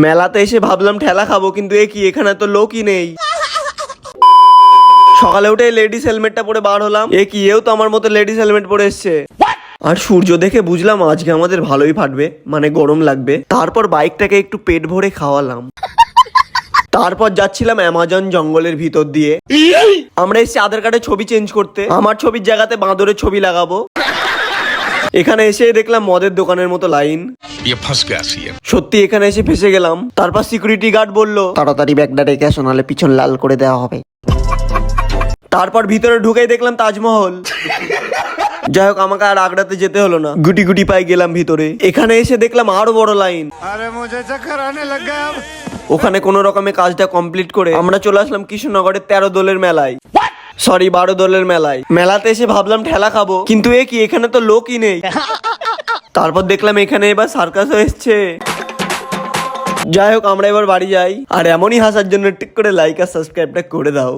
মেলাতে এসে ভাবলাম ঠেলা খাবো, কিন্তু এ কি, এখানে তো লোকই নেই। সকালে উঠে লেডিস হেলমেটটা পরে বার হলাম, এ কি, এও তো আমার মতো লেডিস হেলমেট পরে এসছে। আর সূর্য দেখে বুঝলাম আজকে আমাদের ভালোই ফাটবে, মানে গরম লাগবে। তারপর বাইকটাকে একটু পেট ভরে খাওয়ালাম। তারপর যাচ্ছিলাম অ্যামাজন জঙ্গলের ভিতর দিয়ে। আমরা এসেছি আধার কার্ডের ছবি চেঞ্জ করতে, আমার ছবির জায়গাতে বাঁদরের ছবি লাগাবো। এখানে এসে দেখলাম মদের দোকানের মতো লাইন। সত্যি এখানে এসে ফেসে গেলাম। তারপর সিকিউরিটি গার্ড বলল, তাড়াতাড়ি ব্যাগটা রেখে আসো, নাহলে পিছন লাল করে দেওয়া হবে। তারপর ভিতরে ঢুকেই দেখলাম তাজমহল। যাই হোক, আমাকে আর আগ্রাতে যেতে হলো না, গুটি গুটি পাই গেলাম ভিতরে। এখানে এসে দেখলাম আরো বড় লাইন। ওখানে কোনো রকমে কাজটা কমপ্লিট করে আমরা চলে আসলাম কৃষ্ণনগরের 13 দোলের মেলায়, সরি 12 দোলের মেলায়। মেলাতে এসে ভাবলাম ঠেলা খাবো, কিন্তু এ কি, এখানে তো লোকই নেই। তারপর দেখলাম এখানে এবার সার্কাস এসছে। যাই হোক, আমরা এবার বাড়ি যাই। আর এমনই হাসার জন্য টিক করে লাইক আর সাবস্ক্রাইবটা করে দাও।